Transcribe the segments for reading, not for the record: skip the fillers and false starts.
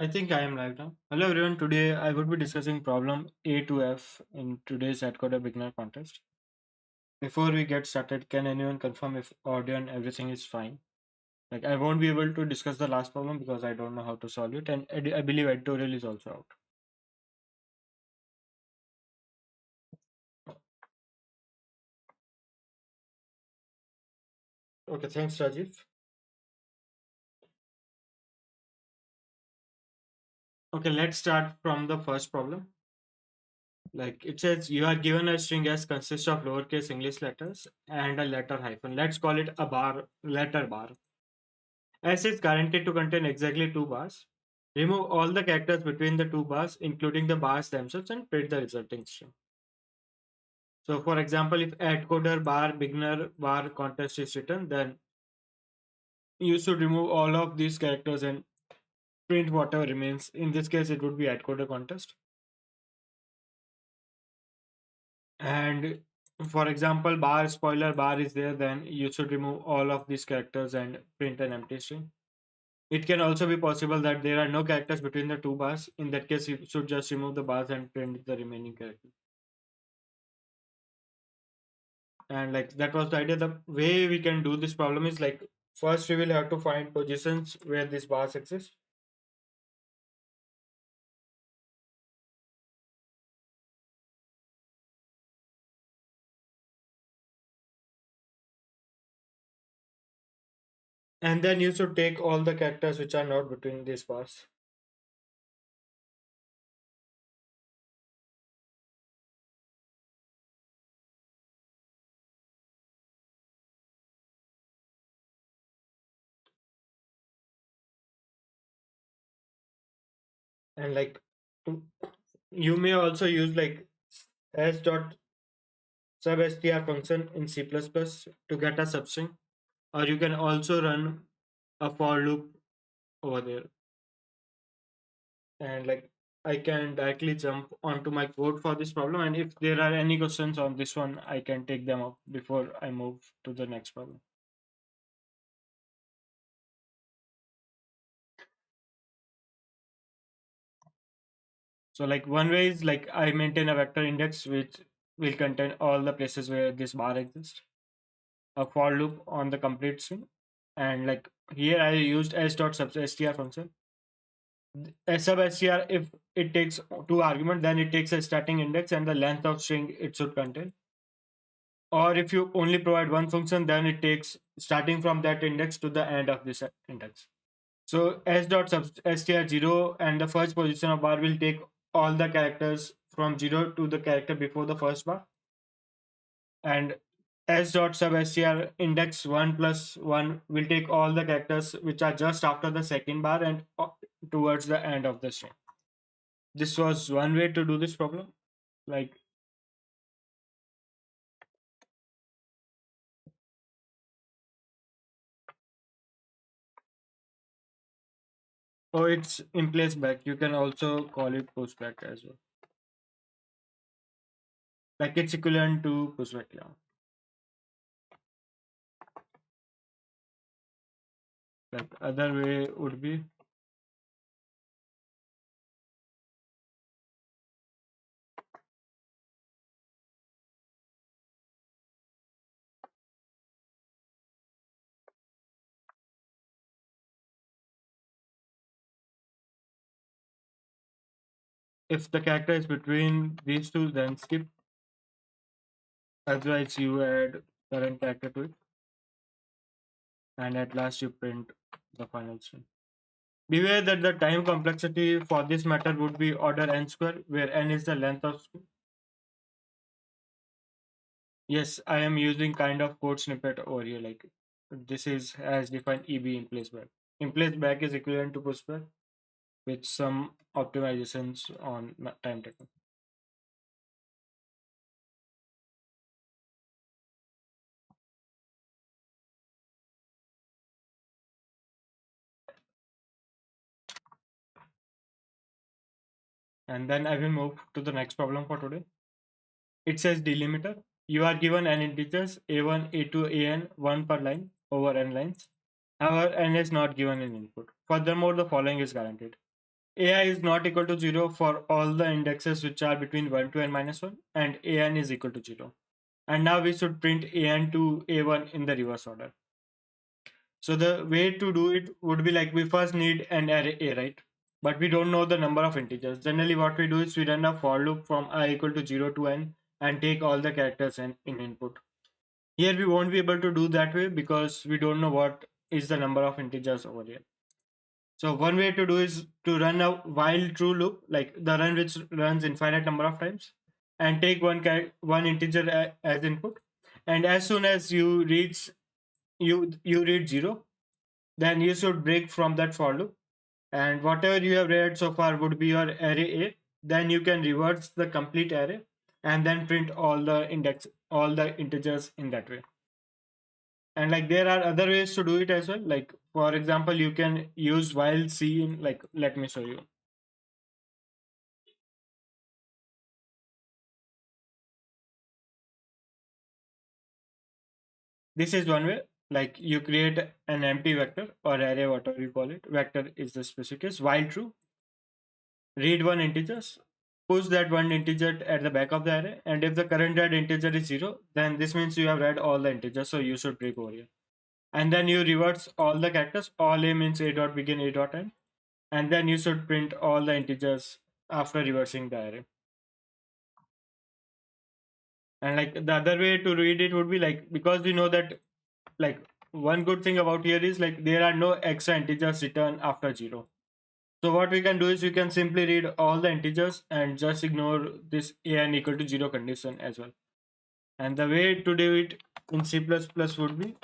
I think I am live now. Hello everyone, today I would be discussing problem A to F in today's Atcoder beginner contest. Before we get started, can anyone confirm if audio and everything is fine? Like I won't be able to discuss the last problem because I don't know how to solve it, and I believe editorial is also out. Okay, thanks Rajiv. Okay, let's start from the first problem. Like it says you are given a string as consists of lowercase English letters and a letter hyphen. Let's call it a bar, letter bar. S is guaranteed to contain exactly two bars. Remove all the characters between the two bars, including the bars themselves, and print the resulting string. So, for example, if Atcoder bar beginner bar contest is written, then you should remove all of these characters and print whatever remains. In this case, it would be Atcoder contest. And for example, bar spoiler bar is there, then you should remove all of these characters and print an empty string. It can also be possible that there are no characters between the two bars. In that case, you should just remove the bars and print the remaining characters. And like that was the idea. The way we can do this problem is like first we will have to find positions where these bars exist. And then you should take all the characters which are not between these bars. And like you may also use like s dot sub str function in C++ to get a substring, or you can also run a for loop over there. And like I can directly jump onto my code for this problem, and if there are any questions on this one, I can take them up before I move to the next problem. So like one way is like I maintain a vector index which will contain all the places where this bar exists, a for loop on the complete string, and like here I used s dot sub str function. S sub str, if it takes two arguments, then it takes a starting index and the length of string it should contain. Or if you only provide one function, then it takes starting from that index to the end of this index. So s dot sub str 0 and the first position of bar will take all the characters from 0 to the character before the first bar, and s dot sub str index 1 plus 1 will take all the characters which are just after the second bar and towards the end of the string. This was one way to do this problem. Like, oh, it's in place back. You can also call it pushback as well. Like it's equivalent to pushback. Yeah. Like other way would be if the character is between these two, then skip. Otherwise, you add current character to it, and at last you print the final string. Beware that the time complexity for this method would be order n square, where n is the length of string. Yes, I am using kind of code snippet over here. Like this is as defined EB in place back. In place back is equivalent to pushback with some optimizations on time taken. And then I will move to the next problem for today. It says delimiter. You are given n integers a1, a2, an, 1 per line over n lines. However, n is not given in input. Furthermore, the following is guaranteed. AI is not equal to 0 for all the indexes which are between 1 to n minus 1, and an is equal to 0. And now we should print an to a1 in the reverse order. So the way to do it would be like we first need an array a, right? But we don't know the number of integers. Generally what we do is we run a for loop from I equal to 0 to n and take all the characters in input. Here we won't be able to do that way because we don't know what is the number of integers over here. So one way to do is to run a while true loop, like the run which runs infinite number of times, and take one integer as input. And as soon as you reach you read 0, then you should break from that for loop. And whatever you have read so far would be your array A. Then you can reverse the complete array and then print all the integers in that way. And like there are other ways to do it as well. Like for example, you can use while C in, like, let me show you. This is one way. Like you create an empty vector or array, whatever you call it. Vector is the specific case. While true, read one integers, push that one integer at the back of the array, and if the current read integer is 0, then this means you have read all the integers, so you should break over here. And then you reverse all the characters. All a means a dot begin, a dot end, and then you should print all the integers after reversing the array. And like the other way to read it would be like, because we know that, like, one good thing about here is like there are no extra integers returned after 0. So what we can do is we can simply read all the integers and just ignore this an equal to 0 condition as well. And the way to do it in C++ would be,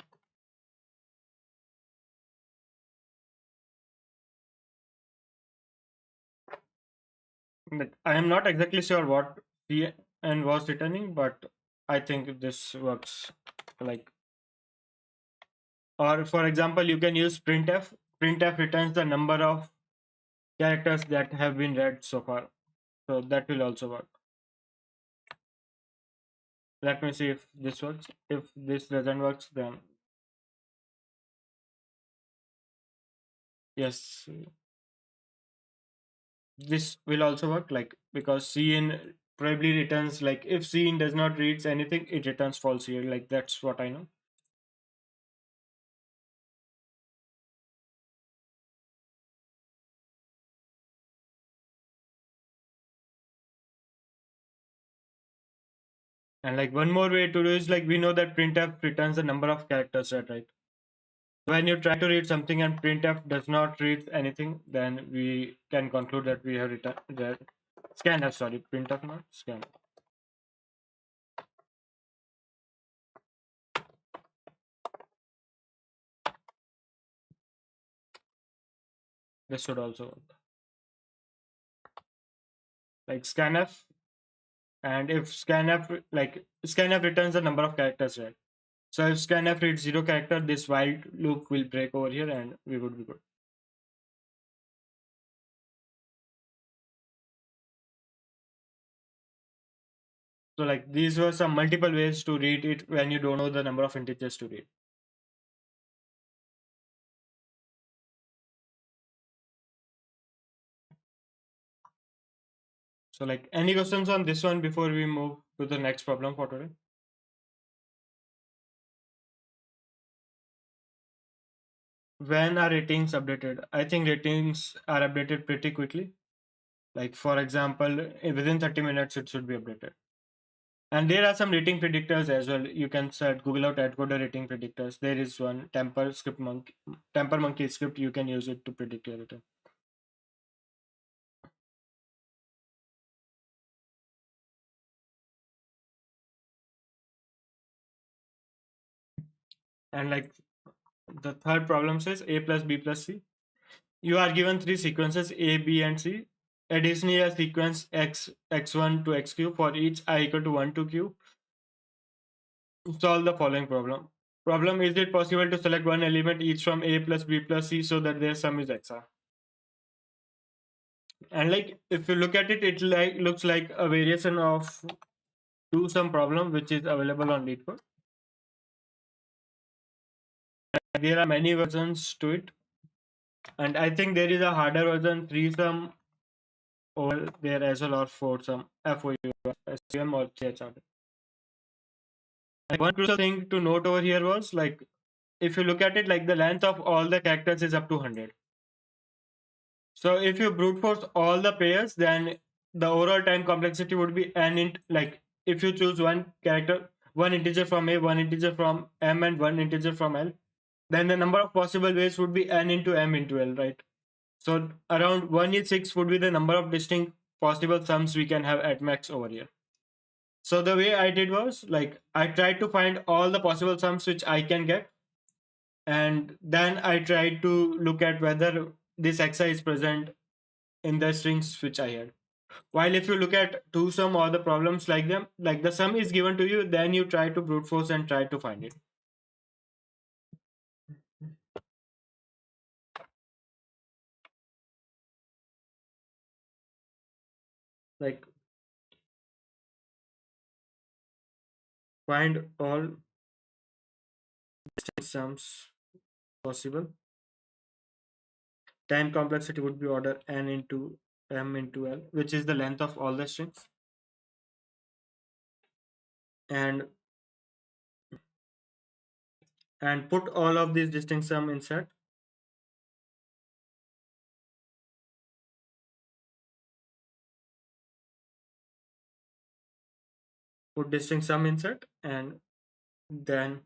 that I am not exactly sure what Cn was returning, but I think this works. Like, or for example, you can use printf. Printf returns the number of characters that have been read so far. So that will also work. Let me see if this works. If this doesn't work, then yes, this will also work. Like, because cin probably returns, like, if cin does not reads anything, it returns false here. Like, that's what I know. And like one more way to do is, like, we know that printf returns the number of characters read, right? When you try to read something and printf does not read anything, then we can conclude that we have read scanf, sorry, printf not scan. This should also work. Like scanf, and if scanf, like scanf returns the number of characters read. So if scanf reads 0 character, this while loop will break over here and we would be good. So like these were some multiple ways to read it when you don't know the number of integers to read. So like any questions on this one before we move to the next problem for today? When are ratings updated? I think ratings are updated pretty quickly. Like for example, within 30 minutes it should be updated. And there are some rating predictors as well. You can search Google out Atcoder rating predictors. There is one Temper Monkey script. You can use it to predict your rating. And like the third problem says A+B+C. You are given three sequences A, B, and C. Additionally, a sequence x1 to xq for each I equal to 1 to q. Solve the following problem. Problem: is it possible to select one element each from A plus B plus C so that their sum is XR? And like if you look at it, it like looks like a variation of two sum problem which is available on LeetCode. There are many versions to it, and I think there is a harder version, three sum, over there as well, or for some FOU, SUM or CHRD. Like one crucial thing to note over here was like if you look at it, like the length of all the characters is up to 100. So if you brute force all the pairs, then the overall time complexity would be n int, like if you choose one character, one integer from A, one integer from M, and one integer from L, then the number of possible ways would be n into M into L, right? So around 1 is 6 would be the number of distinct possible sums we can have at max over here. So the way I did was like I tried to find all the possible sums which I can get, and then I tried to look at whether this xi is present in the strings which I had. While if you look at two sum or the problems like them, like the sum is given to you, then you try to brute force and try to find it. Like find all distinct sums possible. Time complexity would be order n into m into l, which is the length of all the strings. And put all of these distinct sum in set. Put distinct sum in set and then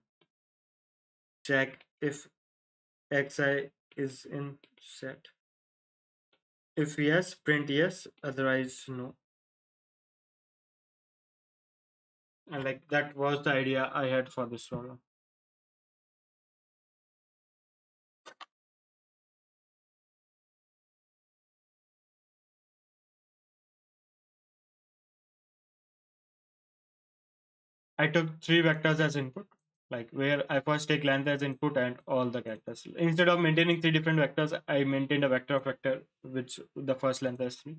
check if xi is in set. If yes, print yes, otherwise no. And like that was the idea I had for this problem. I took three vectors as input, like where I first take length as input and all the characters. Instead of maintaining three different vectors, I maintained a vector of vector which the first length as 3.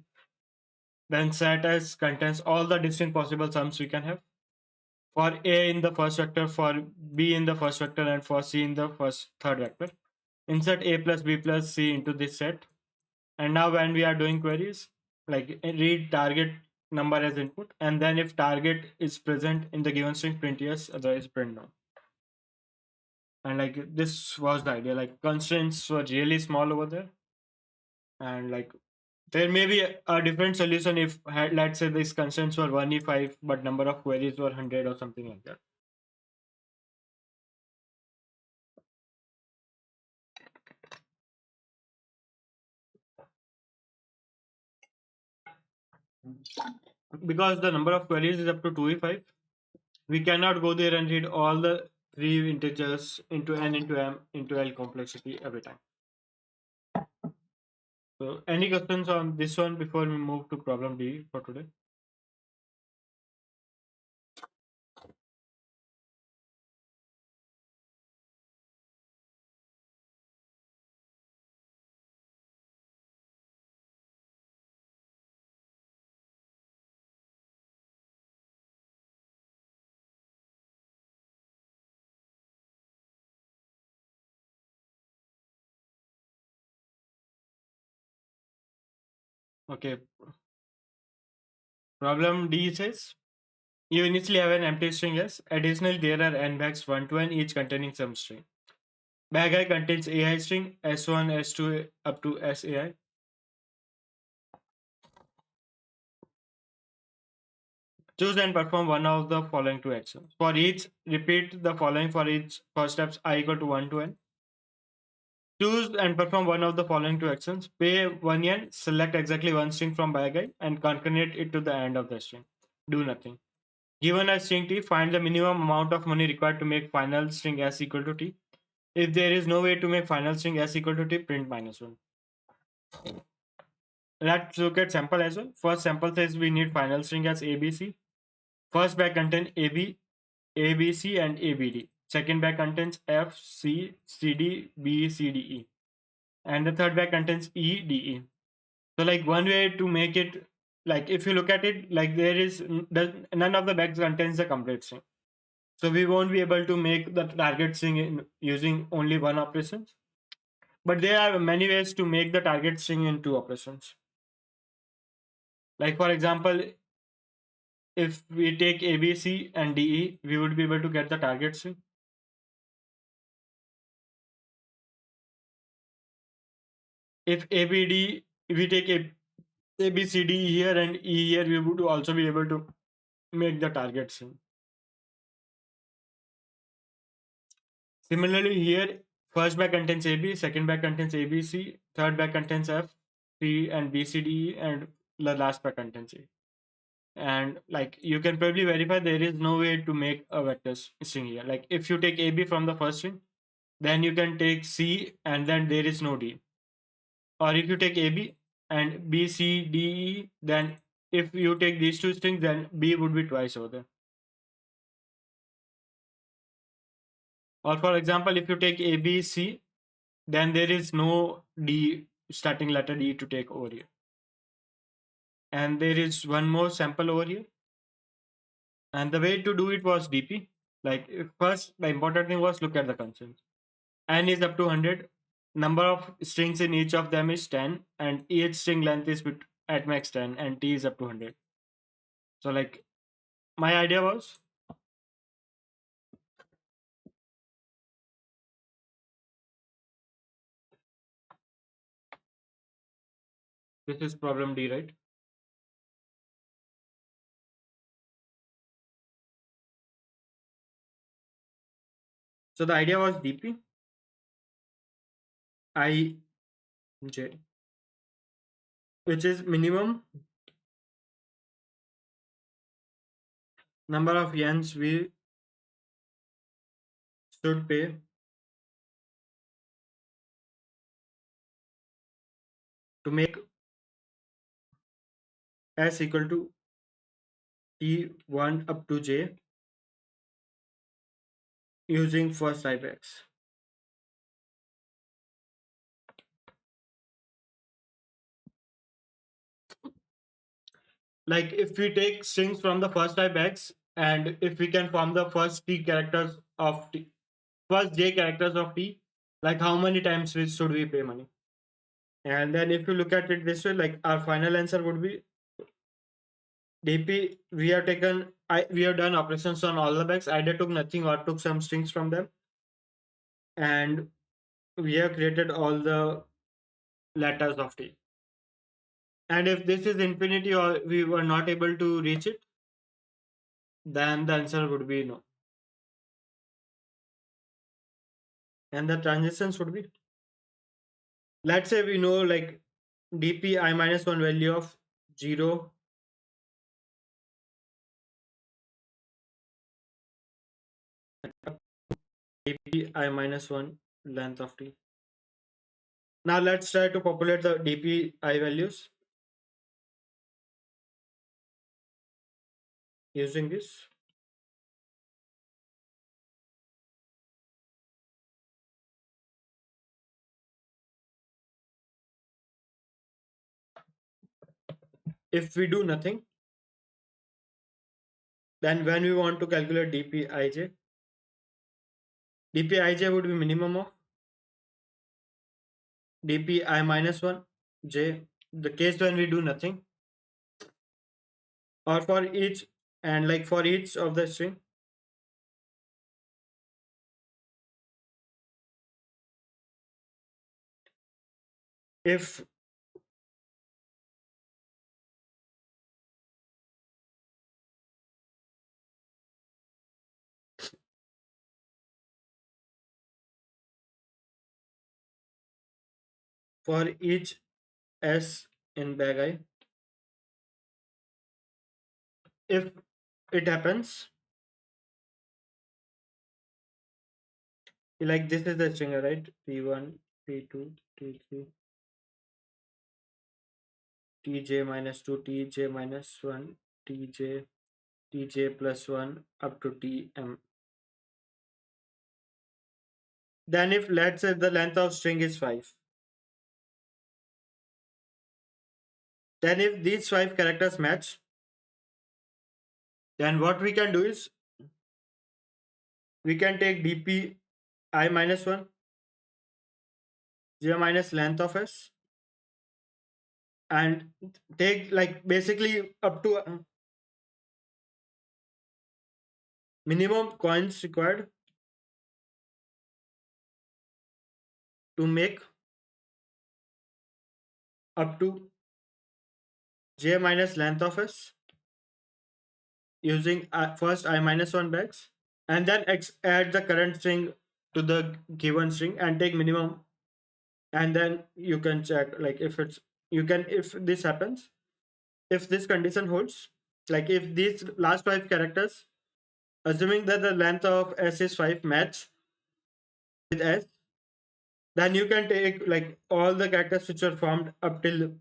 Then set as contains all the distinct possible sums we can have. For A in the first vector, for B in the first vector, and for C in the third vector. Insert A plus B plus C into this set. And now when we are doing queries, like read target number as input, and then if target is present in the given string, print yes, otherwise print no. And like this was the idea, like constraints were really small over there, and like there may be a different solution if let's say these constraints were 1e5 but number of queries were 100 or something like that. Because the number of queries is up to 2e5, we cannot go there and read all the three integers into n into m into l complexity every time. So any questions on this one before we move to problem D for today? Okay. Problem D says you initially have an empty string S. Additionally, there are n bags 1 to n, each containing some string. Bag I contains AI string S1, S2 up to SAI. Choose and perform one of the following two actions. For each, repeat the following for each first steps I equal to 1 to n. Choose and perform one of the following two actions. Pay 1 yen, select exactly one string from bag I and concatenate it to the end of the string. Do nothing. Given a string t, find the minimum amount of money required to make final string s equal to t. If there is no way to make final string s equal to t, print -1. Let's look at sample as well. First sample says we need final string as ABC. First bag contains AB, ABC, and ABD. Second bag contains F, C, CD, B, C, D, E. And the third bag contains E, D, E. So like one way to make it, like if you look at it, like there is none of the bags contains the complete string. So we won't be able to make the target string using only one operation. But there are many ways to make the target string in two operations. Like for example, if we take A, B, C, and D, E, we would be able to get the target string. If A, B, D, if we take A, B, C, D here and E here, we would also be able to make the target string. Similarly, here, first bag contains AB, second bag contains ABC, third bag contains F, C, and B, C, D, E, and the last bag contains A. And like you can probably verify, there is no way to make a vector string here. Like if you take AB from the first string, then you can take C and then there is no D. Or if you take AB and B, C, D, E, then if you take these two strings, then B would be twice over there. Or for example, if you take A, B, C, then there is no D starting letter D to take over here. And there is one more sample over here. And the way to do it was DP. Like first, the important thing was look at the constraints. N is up to 100. Number of strings in each of them is 10, and each string length is at max 10, and T is up to 100. So like my idea was this is problem D, right? So the idea was DP I J, which is minimum number of yens we should pay to make S equal to T1 up to J using first type X. Like if we take strings from the first type X and if we can form the first T characters of T, first J characters of T, like how many times should we pay money? And then if you look at it this way, like our final answer would be DP. We have taken, we have done operations on all the bags. Either took nothing or took some strings from them, and we have created all the letters of T. And if this is infinity or we were not able to reach it, then the answer would be no. And the transitions would be, let's say we know like dp I minus 1 value of 0, dp I minus 1 length of t. Now let's try to populate the dp I values using this. If we do nothing, then when we want to calculate dp ij, dp ij would be minimum of dp I minus 1 j, the case when we do nothing, or for each, and like for each of the string, if for each s in bag I, if it happens like this is the string, right? T1, T2, T3, Tj minus 2, Tj minus 1, Tj, Tj plus 1 up to Tm. Then if let's say the length of string is 5, then if these 5 characters match, then what we can do is we can take dp I minus 1, j minus length of s, and take like basically up to minimum coins required to make up to j minus length of s using first I minus 1 bags, and then add the current string to the given string and take minimum, and then you can check like if it's you can if this happens, if this condition holds, like if these last 5 characters, assuming that the length of s is 5 match with s, then you can take like all the characters which are formed up till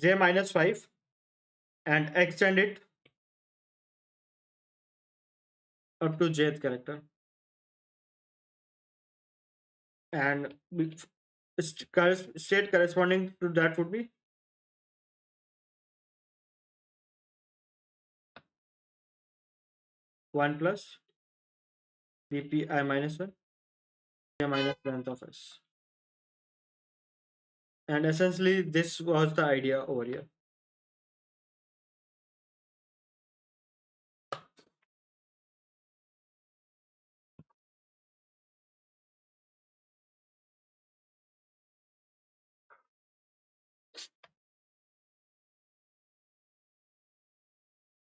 j minus 5 and extend it up to jth character, and state corresponding to that would be 1 plus dpi minus 1 j minus length of s. And essentially this was the idea over here.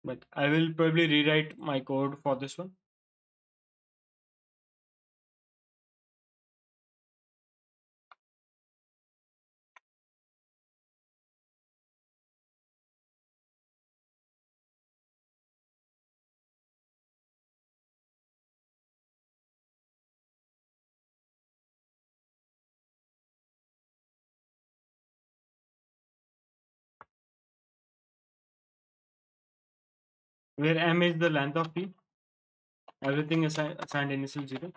But I will probably rewrite my code for this one. Where m is the length of p, everything is assigned initial 0.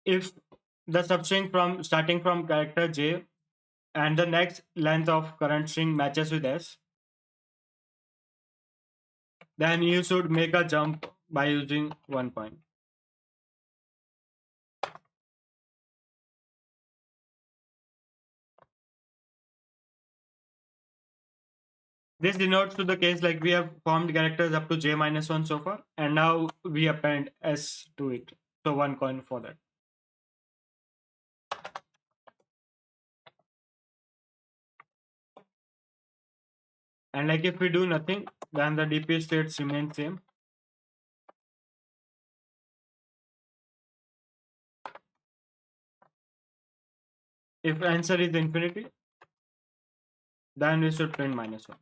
If the substring from starting from character j and the next length of current string matches with s, then you should make a jump by using 1 point. This denotes to the case like we have formed characters up to j minus 1 so far, and now we append s to it. So 1 coin for that. And like if we do nothing, then the DP states remain same. If answer is infinity, then we should print -1.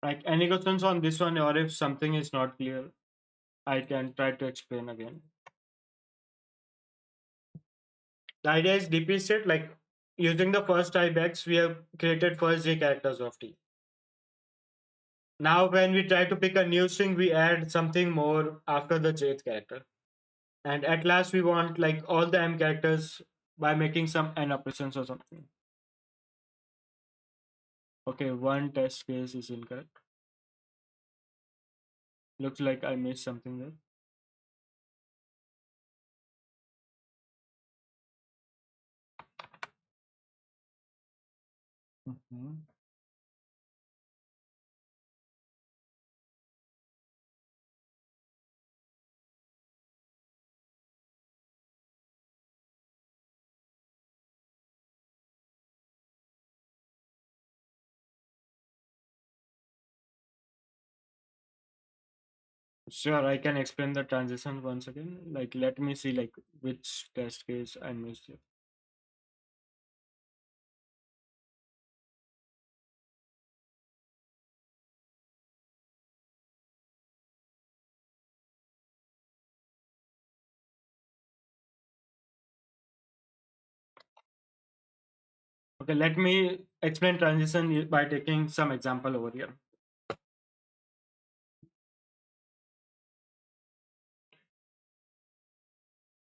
Like any questions on this one, or if something is not clear, I can try to explain again. The idea is DP state, like using the first I bags, we have created first j characters of t. Now when we try to pick a new string, we add something more after the jth character. And at last we want like all the m characters by making some n operations or something. Okay, one test case is incorrect. Looks like I missed something there. Mhm. Sure, I can explain the transition once again. Like, let me see like which test case I missed here. Okay, let me explain transition by taking some example over here.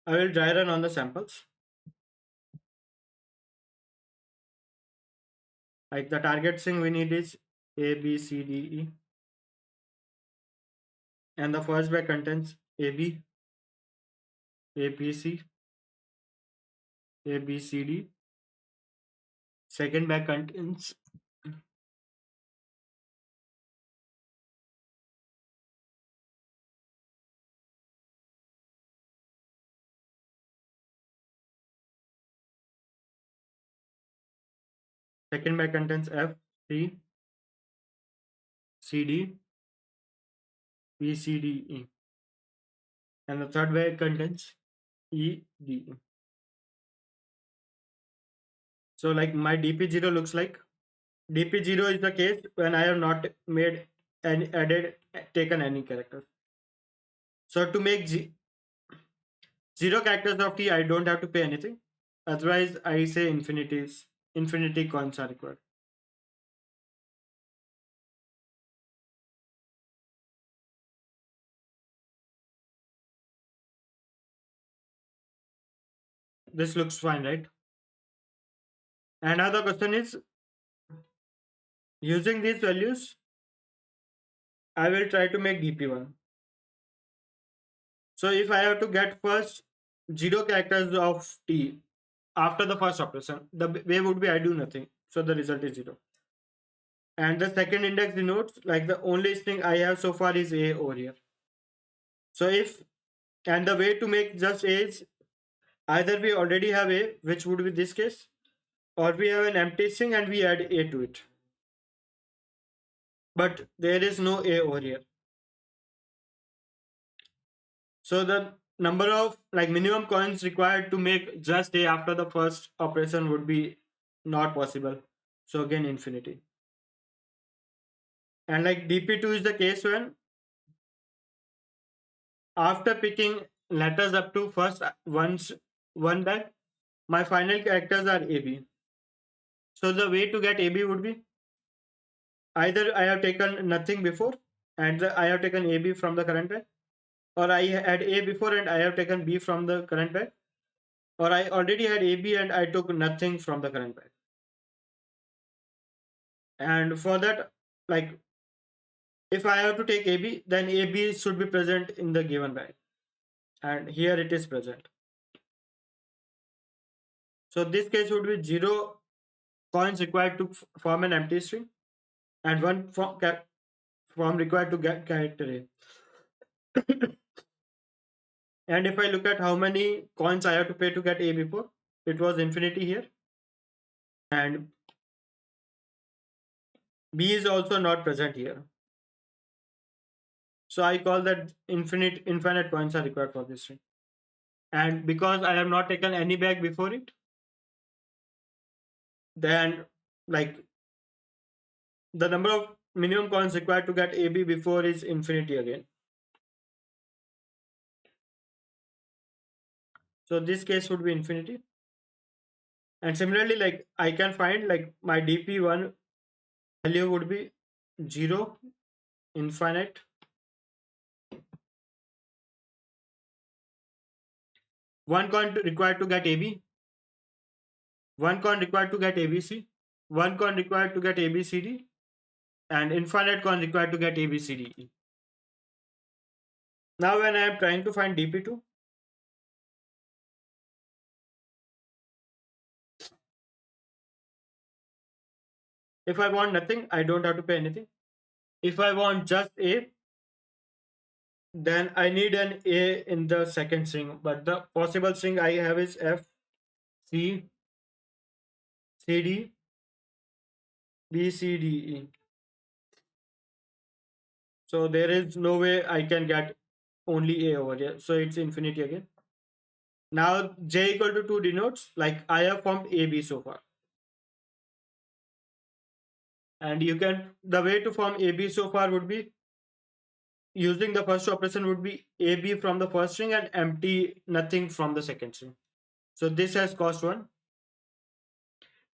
I will dry run on the samples. Like the target string we need is A, B, C, D, E. And the first byte contains A, B, A, B, C, A, B, C, D. Second byte contains second byte contains F, C, C, D, B, C, D, E. And the third byte contains E, D, E. So like my DP0 looks like DP0 is the case when I have not made any added taken any characters. So to make zero characters of T, I don't have to pay anything. Otherwise, I say infinity coins are required. This looks fine, right? Another question is using these values, I will try to make DP1. So if I have to get first zero characters of T after the first operation, the way would be I do nothing. So the result is zero. And the second index denotes like the only string I have so far is A over here. So if and the way to make just A is either we already have A, which would be this case, or we have an empty string and we add A to it. But there is no A over here. So the number of like minimum coins required to make just A after the first operation would be not possible. So again infinity. And like DP2 is the case when after picking letters up to first one back, my final characters are AB. So the way to get AB would be either I have taken nothing before and I have taken AB from the current back, or I had A before and I have taken B from the current back, or I already had AB and I took nothing from the current back. And for that, like if I have to take AB, then AB should be present in the given bag. And here it is present. So this case would be 0 coins required to form an empty string and one form required to get character A. And if I look at how many coins I have to pay to get A before, it was infinity here. And B is also not present here. So I call that infinite coins are required for this string. And because I have not taken any bag before it, then like the number of minimum coins required to get AB before is infinity again. So this case would be infinity. And similarly, like I can find like my DP1 value would be 0, infinite, one coin required to get AB, one coin required to get ABC, one coin required to get ABCD, and infinite coin required to get ABCDE. Now when I am trying to find DP2, if I want nothing, I don't have to pay anything. If I want just A, then I need an A in the second string. But the possible string I have is F, C, C, D, B, C, D, E. So there is no way I can get only A over here. So it's infinity again. Now J equal to 2 denotes like I have formed AB so far. And you can, the way to form AB so far would be using the first operation would be AB from the first string and empty nothing from the second string. So this has cost 1.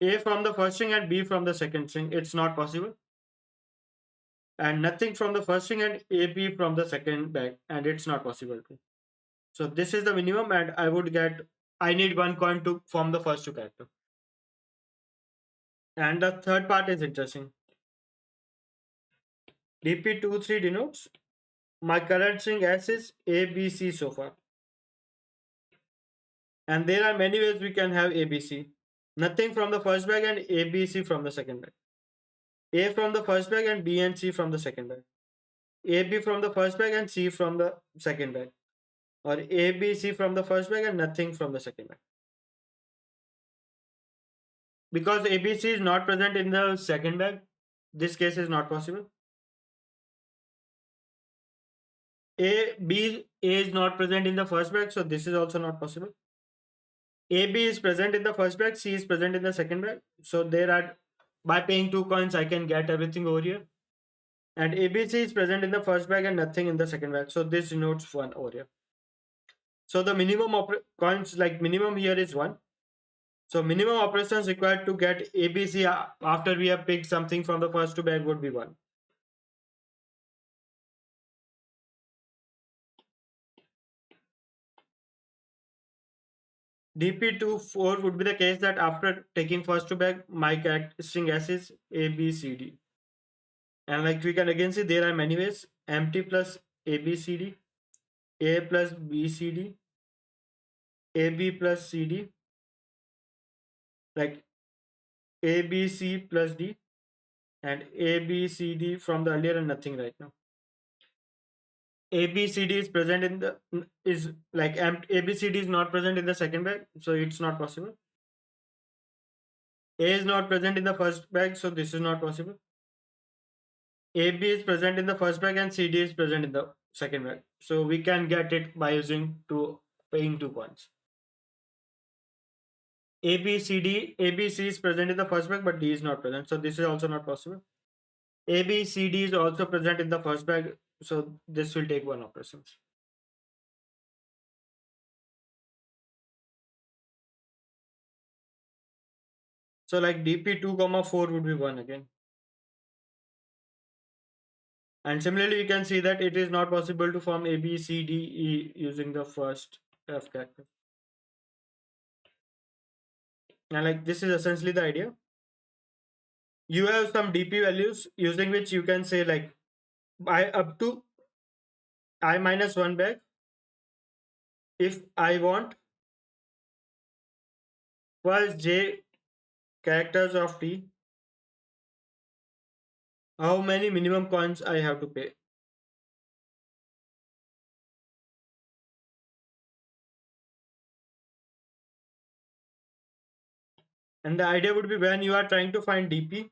A from the first string and B from the second string. It's not possible. And nothing from the first string and AB from the second bag. And it's not possible too. So this is the minimum and I would get, I need 1 coin to form the first 2 character. And the third part is interesting. DP23 denotes my current string S is ABC so far. And there are many ways we can have ABC. Nothing from the first bag and ABC from the second bag. A from the first bag and B and C from the second bag. AB from the first bag and C from the second bag. Or ABC from the first bag and nothing from the second bag. Because ABC is not present in the second bag, this case is not possible. A is not present in the first bag, so this is also not possible. AB is present in the first bag, C is present in the second bag. So there are, by paying 2 coins, I can get everything over here. And ABC is present in the first bag and nothing in the second bag. So this denotes 1 over here. So the minimum coins, like minimum here is 1. So minimum operations required to get ABC after we have picked something from the first 2 bag would be 1. DP24 would be the case that after taking first 2 bag, my string S is ABCD. And like we can again see there are many ways. Empty plus ABCD, A plus BCD, AB plus CD, like ABC plus D, and ABCD from the earlier and nothing right now. ABCD is present in the is like ABCD is not present in the second bag, so it's not possible. A is not present in the first bag, so this is not possible. AB is present in the first bag and CD is present in the second bag. So we can get it by using paying 2 coins. ABC is present in the first bag, but D is not present. So this is also not possible. ABCD is also present in the first bag, so this will take 1 operation. So like DP2 comma 4 would be 1 again. And similarly, we can see that it is not possible to form A, B, C, D, E using the first F character. And like this is essentially the idea. You have some DP values using which you can say like I up to I minus 1 bag if I want first J characters of T, how many minimum coins I have to pay. And the idea would be when you are trying to find DP,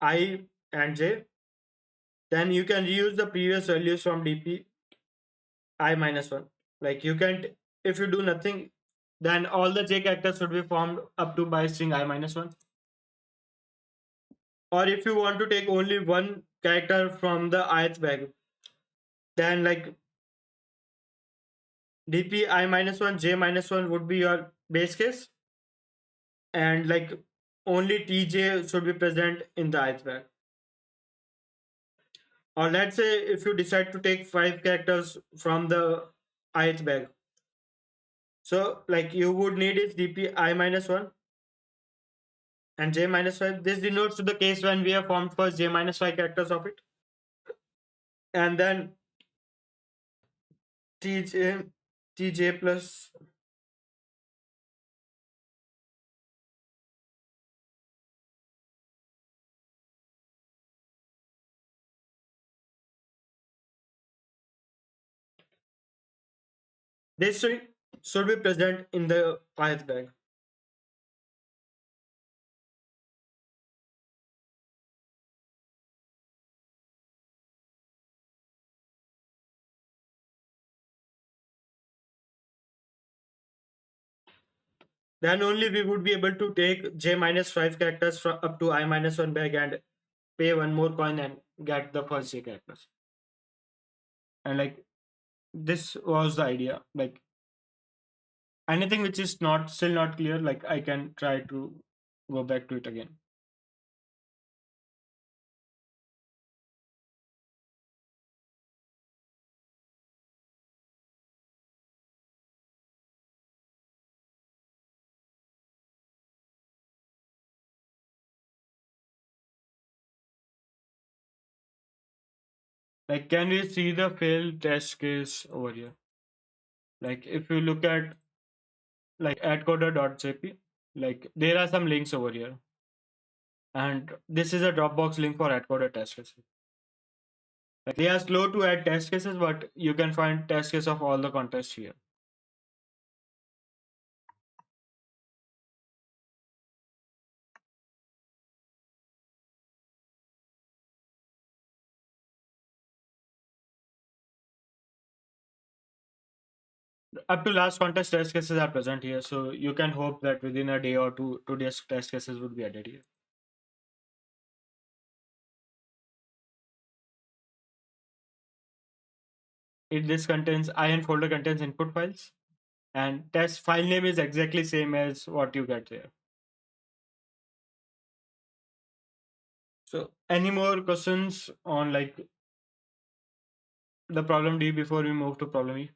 I and J, then you can reuse the previous values from DP I minus 1. Like you can, if you do nothing, then all the J characters should be formed up to by string I minus 1. Or if you want to take only one character from the ith bag, then like DP I minus 1, J minus 1 would be your base case. And like only TJ should be present in the ith bag. Or let's say if you decide to take 5 characters from the ith bag. So like you would need is DP I minus 1 and J minus 5. This denotes to the case when we have formed first J minus 5 characters of it. And then TJ plus this should be present in the ith bag. then only we would be able to take j minus 5 characters from up to I minus 1 bag and pay one more coin and get the first j characters. And like this was the idea. Like anything which is not still not clear, like I can try to go back to it again. Like can we see the failed test case over here? Like if you look at like atcoder.jp, like there are some links over here. And this is a Dropbox link for Atcoder test cases. Like they are slow to add test cases, but you can find test case of all the contests here. Up to last contest test cases are present here, so you can hope that within a day or two, today's test cases would be added here. If this contains IN folder contains input files, and test file name is exactly same as what you get there. So, any more questions on like the problem D before we move to problem E?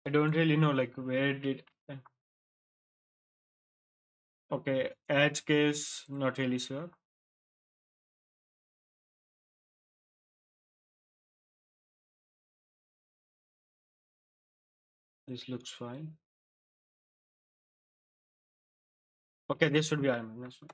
I don't really know like where did. Okay, edge case, not really sure. This looks fine. Okay, this should be I minus one.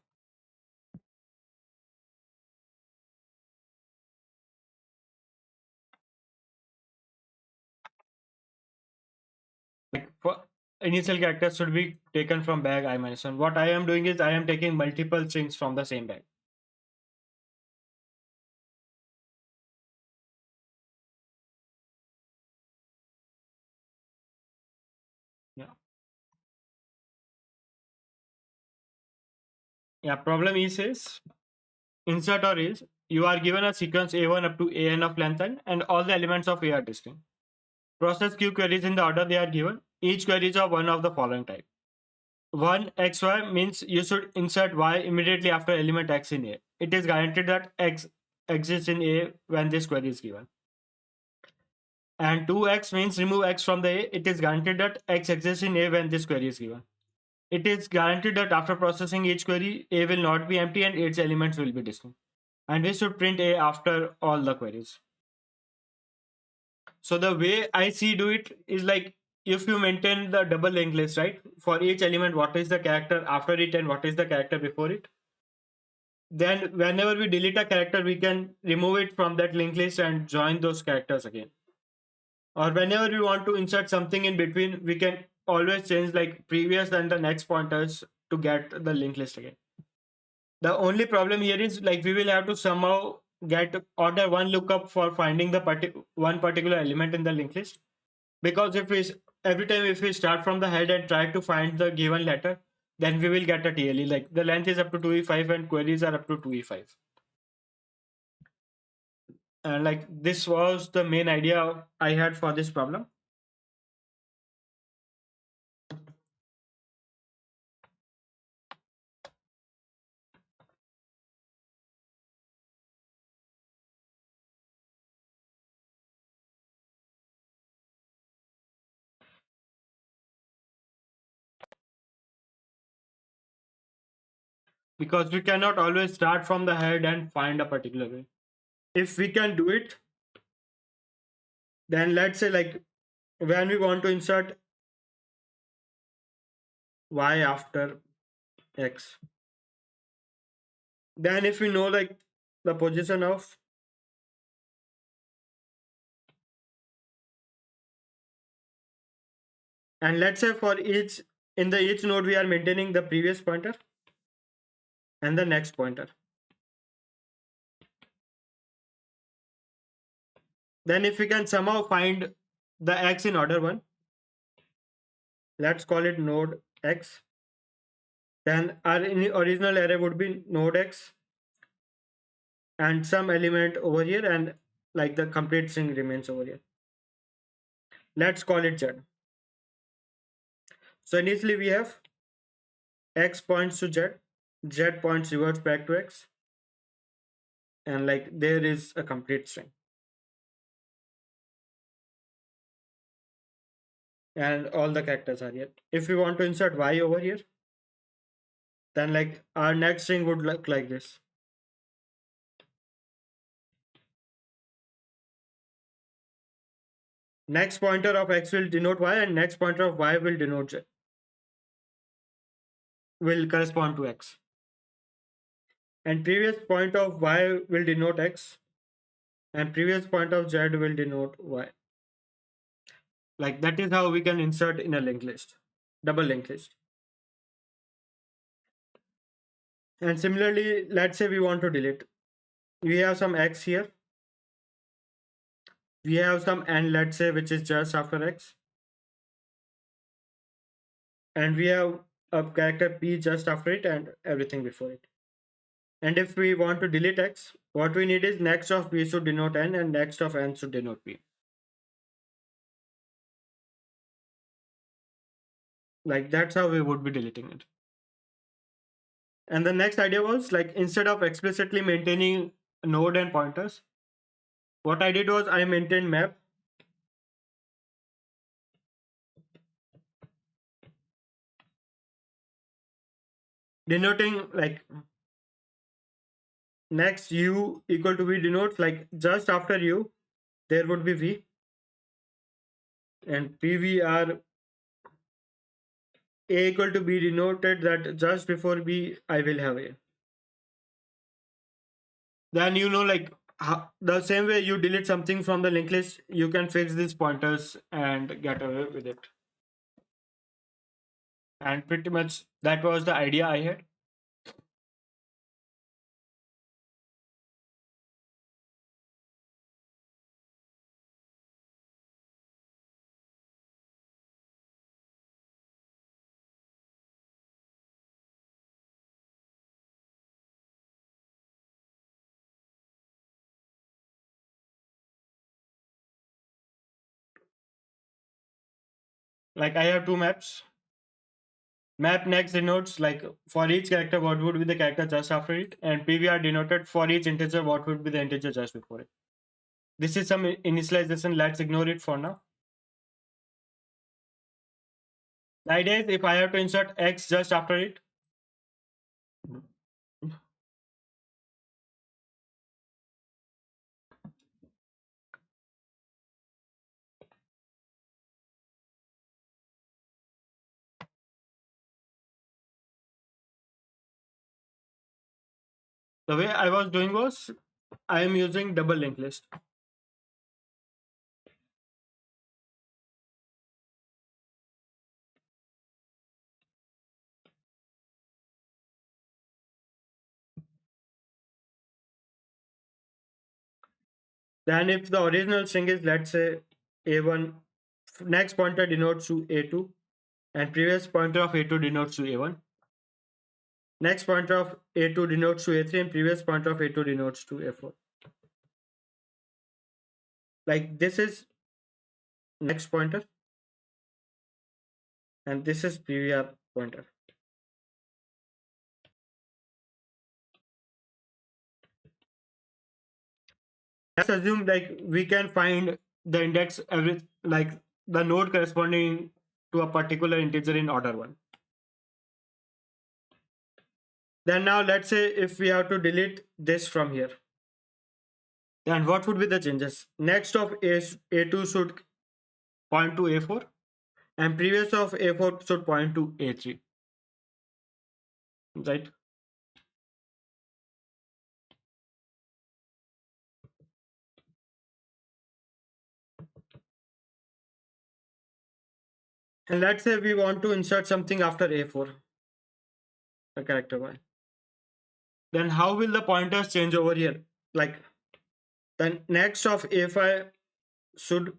Like for initial characters should be taken from bag I minus one. What I am doing is I am taking multiple strings from the same bag. Yeah. Yeah. Problem is insert or is you are given a sequence A1 up to AN of length n and all the elements of A are distinct. Process Q queries in the order they are given. Each query is of one of the following type. 1 XY means you should insert Y immediately after element X in A. It is guaranteed that X exists in A when this query is given. And 2x means remove X from the A. It is guaranteed that X exists in A when this query is given. It is guaranteed that after processing each query, A will not be empty and its elements will be distinct. And we should print A after all the queries. So the way I see do it is like if you maintain the double linked list, right? For each element, what is the character after it and what is the character before it? Then whenever we delete a character, we can remove it from that linked list and join those characters again. Or whenever we want to insert something in between, we can always change like previous and the next pointers to get the linked list again. The only problem here is like we will have to somehow get order one lookup for finding the one particular element in the linked list, because if we every time if we start from the head and try to find the given letter, then we will get a TLE, like the length is up to 2e5 and queries are up to 2e5. And like this was the main idea I had for this problem. Because we cannot always start from the head and find a particular way. If we can do it, then let's say like when we want to insert y after x, then if we know like the position of, and let's say for each, in the each node we are maintaining the previous pointer and the next pointer. Then if we can somehow find the x in order 1, let's call it node x. Then our original array would be node x and some element over here, and like the complete string remains over here. Let's call it z. So initially we have x points to z, z points reverts back to x, and like there is a complete string. And all the characters are here. If we want to insert y over here, then like our next string would look like this. Next pointer of x will denote y, and next pointer of y will denote z, will correspond to x. And previous point of y will denote x, and previous point of z will denote y. Like that is how we can insert in a linked list, double linked list. And similarly, let's say we want to delete. We have some x here. We have some n, let's say, which is just after x. And we have a character p just after it and everything before it. And if we want to delete x, what we need is next of p should denote n and next of n should denote p. Like that's how we would be deleting it. And the next idea was like instead of explicitly maintaining node and pointers, what I did was I maintained map, denoting like next u equal to v denotes like just after u there would be v, and pvr a equal to b denoted that just before b I will have a. Then like how, the same way you delete something from the linked list, you can fix these pointers and get away with it. And pretty much that was the idea I had. Like I have two maps. Map next denotes like for each character what would be the character just after it, and PVR denoted for each integer what would be the integer just before it. This is some initialization. Let's ignore it for now. The idea is if I have to insert x just after it, the way I was doing was I am using double linked list. Then if the original string is let's say a1, next pointer denotes to a2, and previous pointer of a2 denotes to a1. Next pointer of a2 denotes to a3, and previous pointer of a2 denotes to a4. Like this is next pointer, and this is PVR pointer. Let's assume like we can find the index every like the node corresponding to a particular integer in order 1. Then now let's say if we have to delete this from here, then what would be the changes? Next of a2 should point to a4, and previous of a4 should point to a3, right? And let's say we want to insert something after A4, the character Y. Then how will the pointers change over here? Like the next of A5 should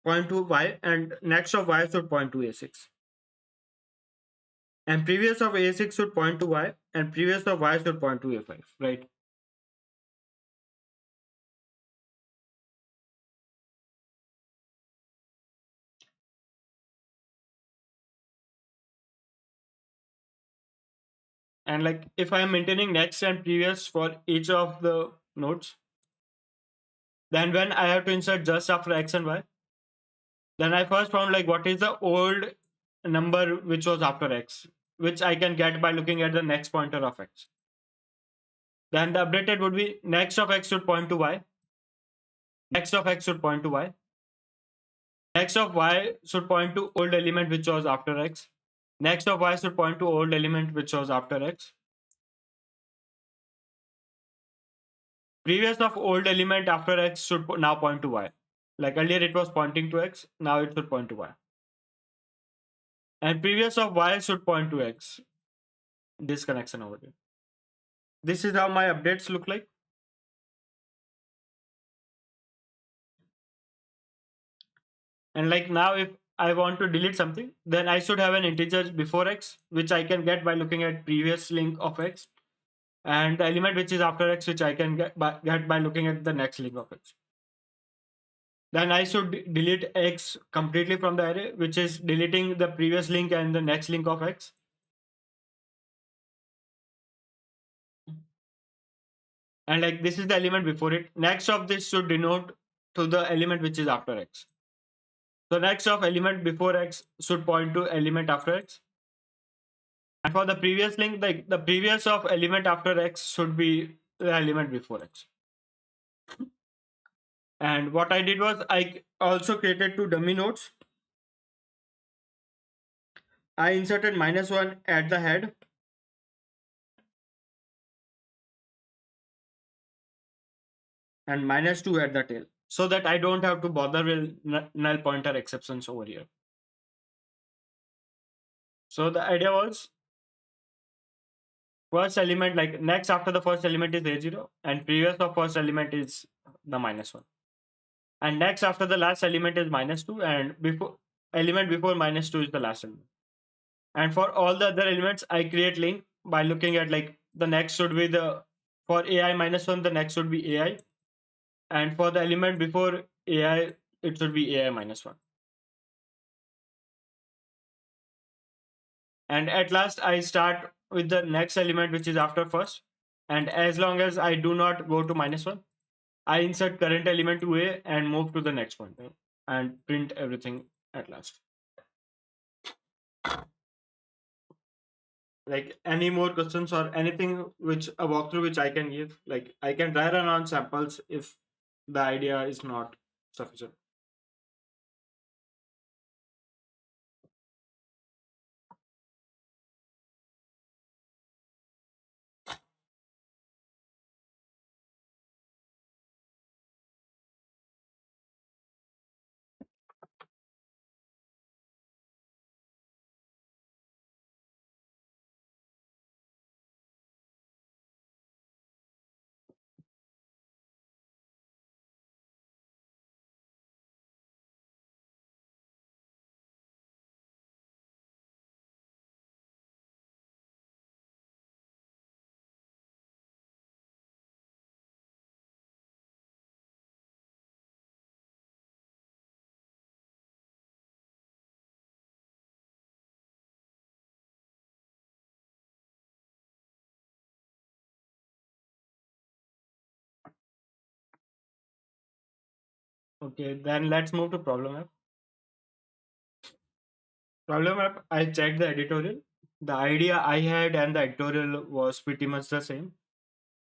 point to Y and next of Y should point to A6. And previous of A6 should point to Y and previous of Y should point to A5, right? And like if I am maintaining next and previous for each of the nodes, then when I have to insert just after X and Y, then I first found like what is the old number which was after X, which I can get by looking at the next pointer of X. Then the updated would be next of X should point to Y, next of X should point to Y, next of Y should point to old element which was after X, next of Y should point to old element which was after X, previous of old element after X should now point to Y. Like earlier it was pointing to X, now it should point to Y. And previous of Y should point to X. This connection over here. This is how my updates look like. And like now if I want to delete something, then I should have an integer before X, which I can get by looking at previous link of X, and the element which is after X, which I can get by looking at the next link of X. Then I should delete X completely from the array, which is deleting the previous link and the next link of X. And like this is the element before it. Next of this should denote to the element which is after X. So next of element before X should point to element after X. And for the previous link, like the previous of element after X should be the element before X. And what I did was I also created two dummy nodes. I inserted -1 at the head and -2 at the tail, so that I don't have to bother with null pointer exceptions over here. So the idea was first element, like next after the first element is A0 and previous of first element is the -1. And next after the last element is -2 and before element before -2 is the last element. And for all the other elements, I create link by looking at like the next should be the for AI -1, the next should be AI. And for the element before AI, it should be AI -1. And at last, I start with the next element, which is after first. And as long as I do not go to -1, I insert current element to A and move to the next one and print everything at last. Like any more questions or anything which a walkthrough which I can give? Like I can try run on samples if the idea is not sufficient. Okay, then let's move to problem app. Problem app, I checked the editorial. The idea I had and the editorial was pretty much the same.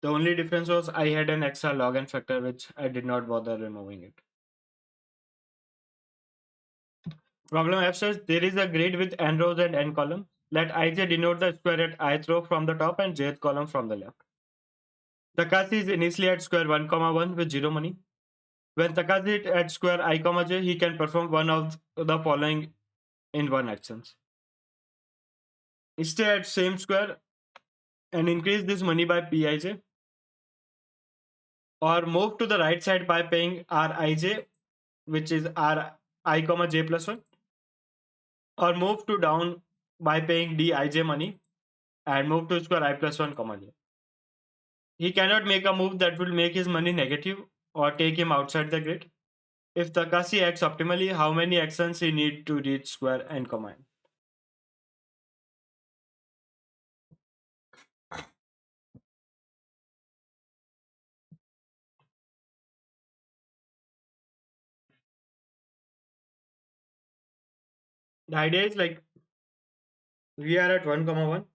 The only difference was I had an extra login factor which I did not bother removing it. Problem F says there is a grid with n rows and n columns. Let ij denote the square at ith row from the top and jth column from the left. Takashi is initially at square 1, 1 with 0 money. When Takashi is at square I, j, he can perform one of the following in one actions. Stay at same square and increase this money by Pij, or move to the right side by paying Rij, which is Ri comma j plus 1, or move to down by paying Dij money and move to square I plus 1 comma j. He cannot make a move that will make his money negative or take him outside the grid. If Takashi acts optimally, how many actions he need to reach square and comma n? The idea is like we are at 1 comma 1.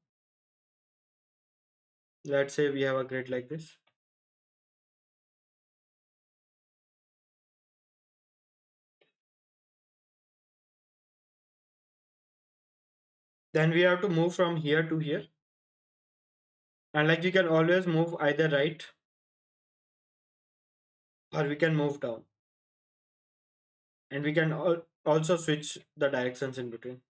Let's say we have a grid like this. Then we have to move from here to here. And like you can always move either right or we can move down. And we can also switch the directions in between.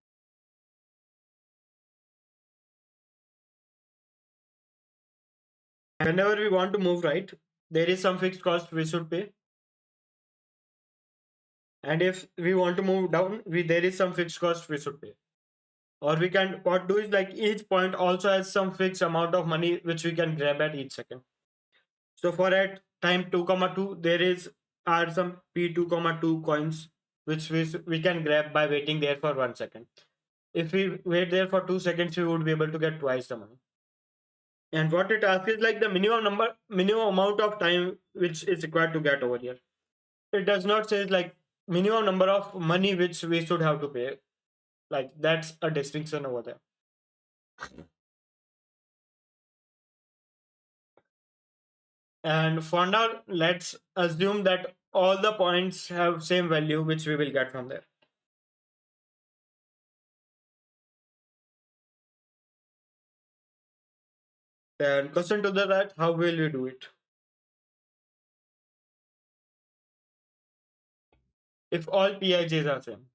Whenever we want to move right, there is some fixed cost we should pay. And if we want to move down, there is some fixed cost we should pay. Or we can what do is like each point also has some fixed amount of money which we can grab at each second. So for at time 2 comma 2 there is are some p2 comma 2 coins which we can grab by waiting there for 1 second. If we wait there for 2 seconds we would be able to get twice the money. And what it asks is like the minimum amount of time which is required to get over here. It does not say like minimum number of money which we should have to pay. Like that's a distinction over there. And for now, let's assume that all the points have same value which we will get from there. And question to the right, how will we do it? If all Pijs are same.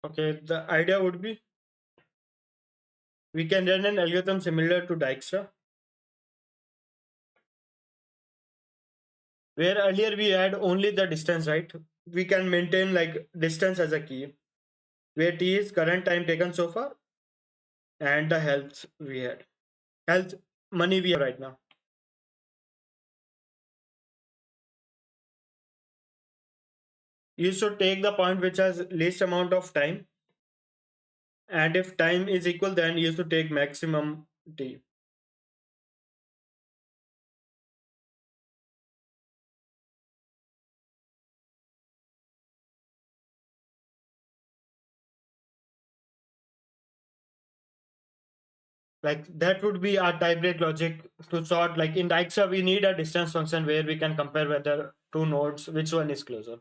Okay, the idea would be we can run an algorithm similar to Dijkstra, where earlier we had only the distance, right? We can maintain like distance as a key, where t is current time taken so far and the health money we have right now. You should take the point which has least amount of time, and if time is equal then you should take maximum t. Like that would be our tie-break logic to sort. Like in Dijkstra we need a distance function where we can compare whether two nodes which one is closer.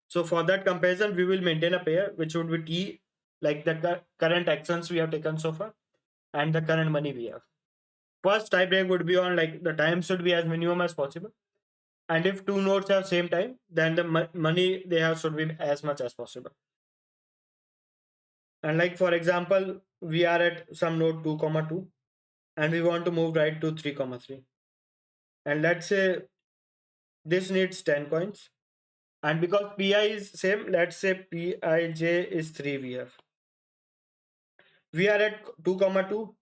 So for that comparison we will maintain a pair which would be t, like the current actions we have taken so far and the current money we have. First tie-break would be on like the time should be as minimum as possible, and if two nodes have same time then the money they have should be as much as possible. And like for example we are at some node 2 comma 2 and we want to move right to 3 comma 3, and let's say this needs 10 coins, and because pi is same, let's say pij is 3 we are at 2 comma 2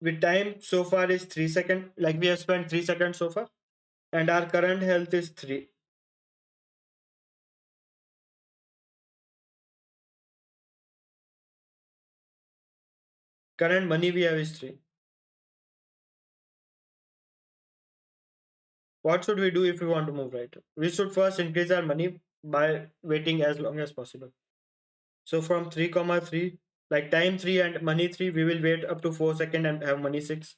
with time so far is 3 seconds, like we have spent 3 seconds so far, and our current health is 3. Current money we have is 3. What should we do if we want to move right? We should first increase our money by waiting as long as possible. So from 3 comma 3 Like time 3 and money 3, we will wait up to 4 seconds and have money 6.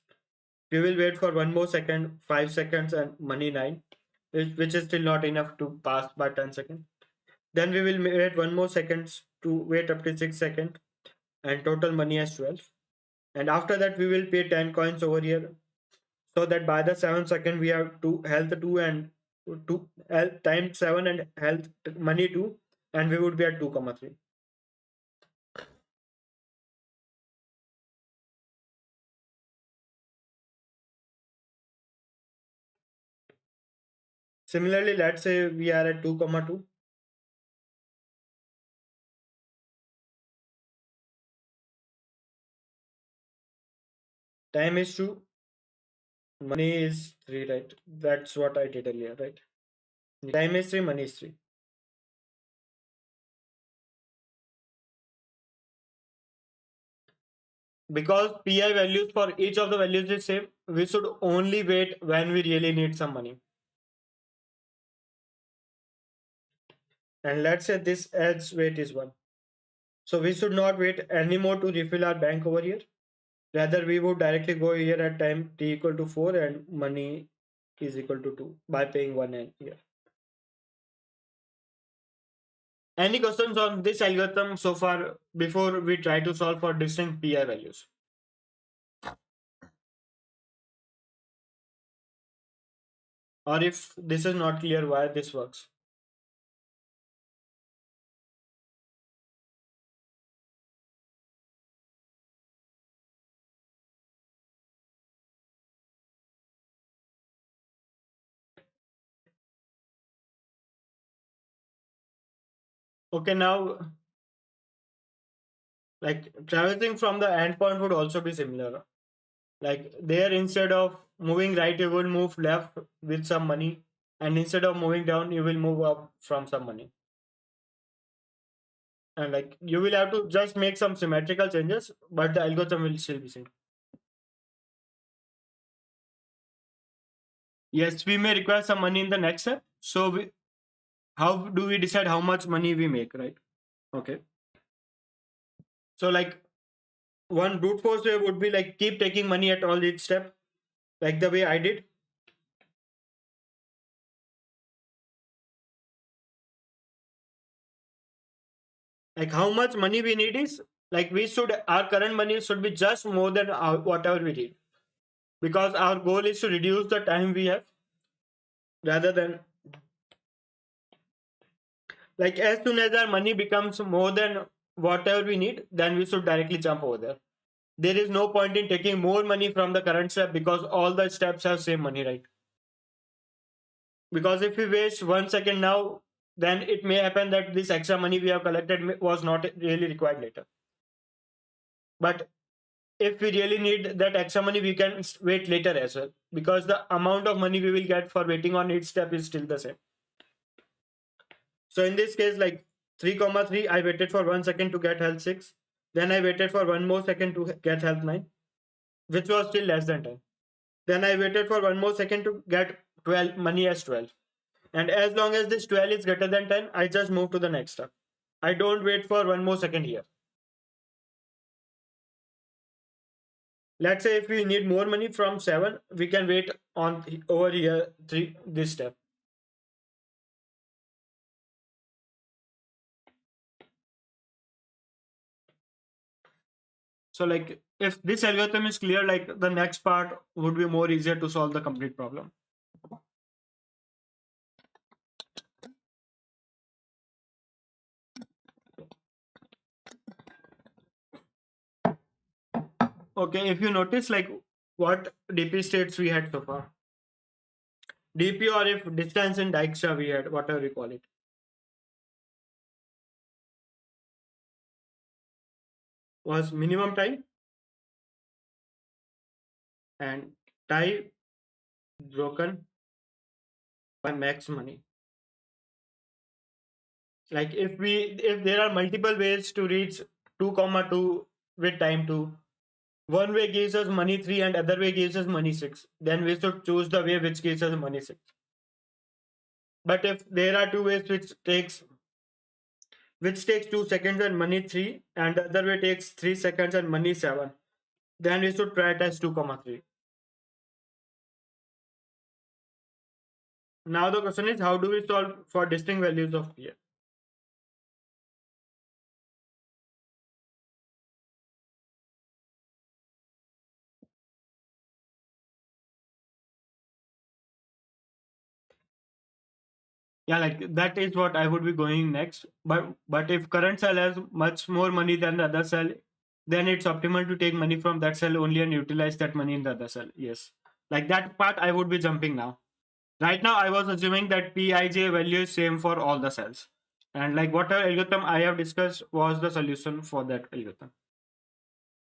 We will wait for one more second, 5 seconds and money 9, which is still not enough to pass by 10 seconds. Then we will wait one more seconds to wait up to 6 seconds and total money as 12. And after that, we will pay 10 coins over here, so that by the 7th second we have two health 2 and 2 health time 7 and health money 2, and we would be at 2 comma 3. Similarly, let's say we are at 2 comma 2. Time is 2, money is 3, right? That's what I did earlier, right? Time is 3, money is 3. Because pi values for each of the values is same, we should only wait when we really need some money. And let's say this edge weight is 1, so we should not wait anymore to refill our bank over here. Rather, we would directly go here at time t equal to 4 and money is equal to 2 by paying 1 and here. Any questions on this algorithm so far before we try to solve for distinct pi values? Or if this is not clear, why this works? Okay, now like traversing from the endpoint would also be similar. Like there, instead of moving right, you will move left with some money, and instead of moving down, you will move up from some money. And like you will have to just make some symmetrical changes, but the algorithm will still be same. Yes, we may require some money in the next step. So how do we decide how much money we make, right? Okay. So like one brute force way would be like keep taking money at all each step, like the way I did. Like how much money we need is like we should our current money should be just more than whatever we need, because our goal is to reduce the time we have rather than like as soon as our money becomes more than whatever we need, then we should directly jump over there. There is no point in taking more money from the current step because all the steps have same money, right? Because if we waste 1 second now, then it may happen that this extra money we have collected was not really required later. But if we really need that extra money, we can wait later as well, because the amount of money we will get for waiting on each step is still the same. So in this case, like 3 comma 3, I waited for 1 second to get health 6. Then I waited for one more second to get health 9, which was still less than 10. Then I waited for one more second to get 12 money as 12. And as long as this 12 is greater than 10, I just move to the next step. I don't wait for one more second here. Let's say if we need more money from 7, we can wait on over here this step. So like if this algorithm is clear, like the next part would be more easier to solve the complete problem. Okay, if you notice like what DP states we had so far. DP, or if distance in Dijkstra we had, whatever we call it, was minimum time and tie broken by max money. Like if there are multiple ways to reach 2 comma 2 with time 2, one way gives us money 3 and other way gives us money 6, then we should choose the way which gives us money 6. But if there are two ways which takes which takes 2 seconds and money 3, and the other way takes 3 seconds and money 7. Then we should prioritize 2 comma 3. Now the question is, how do we solve for distinct values of P? Yeah, like that is what I would be going next. But if current cell has much more money than the other cell, then it's optimal to take money from that cell only and utilize that money in the other cell. Yes. Like that part I would be jumping now. Right now I was assuming that Pij value is same for all the cells. And like whatever algorithm I have discussed was the solution for that algorithm.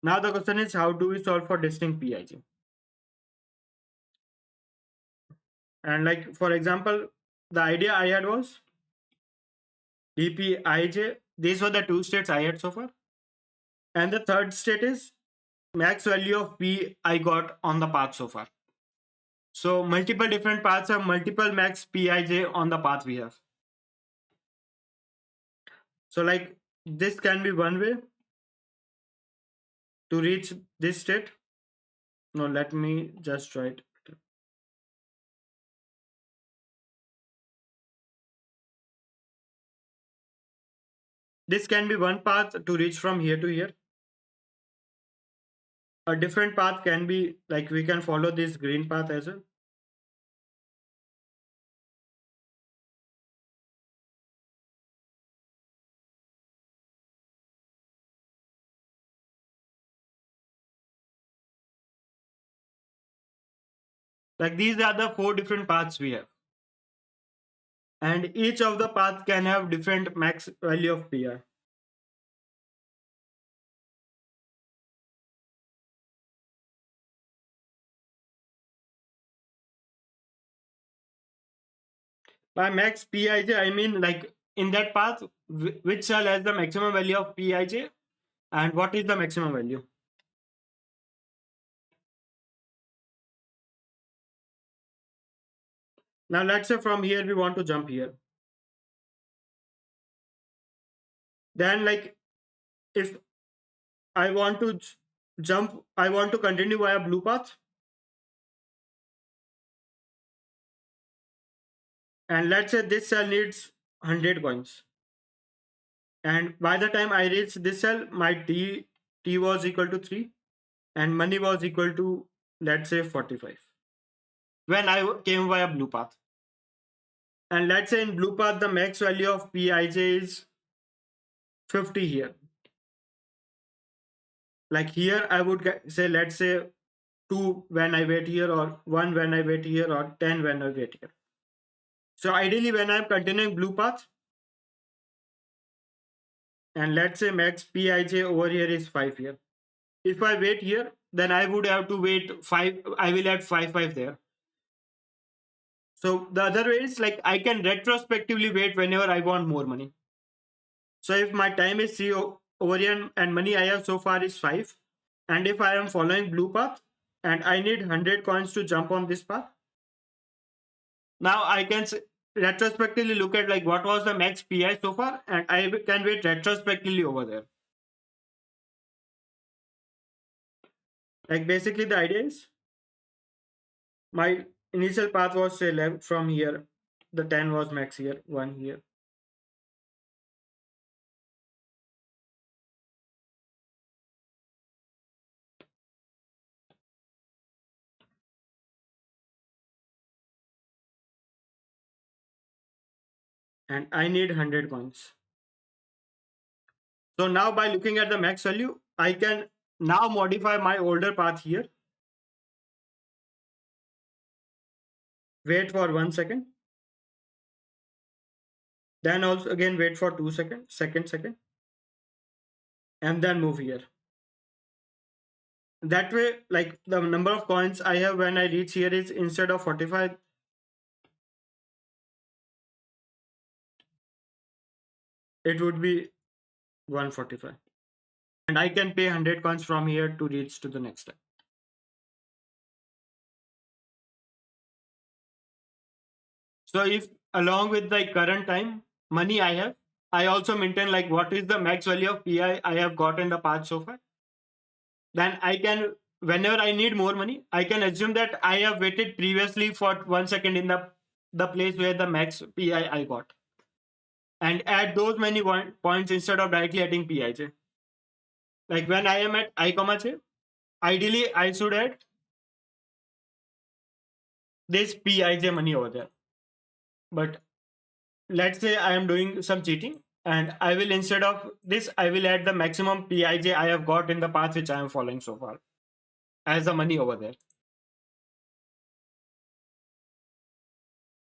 Now the question is, how do we solve for distinct Pij? And like for example, the idea I had was dpij. These were the two states I had so far. And the third state is max value of p I got on the path so far. So multiple different paths have multiple max pij on the path we have. So like this can be one way to reach this state. No, let me just try it. This can be one path to reach from here to here. A different path can be like we can follow this green path as well. Like these are the four different paths we have. And each of the path can have different max value of PR. By max Pij, I mean like in that path, which cell has the maximum value of Pij and what is the maximum value. Now let's say from here we want to jump here. Then like if I want to jump, I want to continue via blue path. And let's say this cell needs 100 coins. And by the time I reach this cell, my t was equal to 3 and money was equal to, let's say, 45 when I came via blue path. And let's say in blue path, the max value of Pij is 50 here. Like here, I would say, let's say 2 when I wait here, or 1 when I wait here, or 10 when I wait here. So ideally, when I'm continuing blue path, and let's say max Pij over here is 5 here. If I wait here, then I would have to wait 5. I will add 5 there. So the other way is like I can retrospectively wait whenever I want more money. So if my time is 3 over here and money I have so far is 5, and if I am following blue path and I need 100 coins to jump on this path, now I can retrospectively look at like what was the max PI so far, and I can wait retrospectively over there. Like basically the idea is my initial path was say left from here, the 10 was max here, 1 here. And I need 100 coins. So now by looking at the max value, I can now modify my older path here. Wait for 1 second. Then also again wait for 2 seconds, second, and then move here. That way, like the number of coins I have when I reach here is instead of 45, it would be 145. And I can pay 100 coins from here to reach to the next step. So if along with the current time money I have, I also maintain like what is the max value of PI I have got in the past so far. Then I can, whenever I need more money, I can assume that I have waited previously for 1 second in the place where the max PI I got, and add those many points instead of directly adding PIJ. Like when I am at I comma j, ideally I should add this PIJ money over there. But let's say I am doing some cheating, and I will, instead of this, I will add the maximum PIJ I have got in the path which I am following so far as the money over there.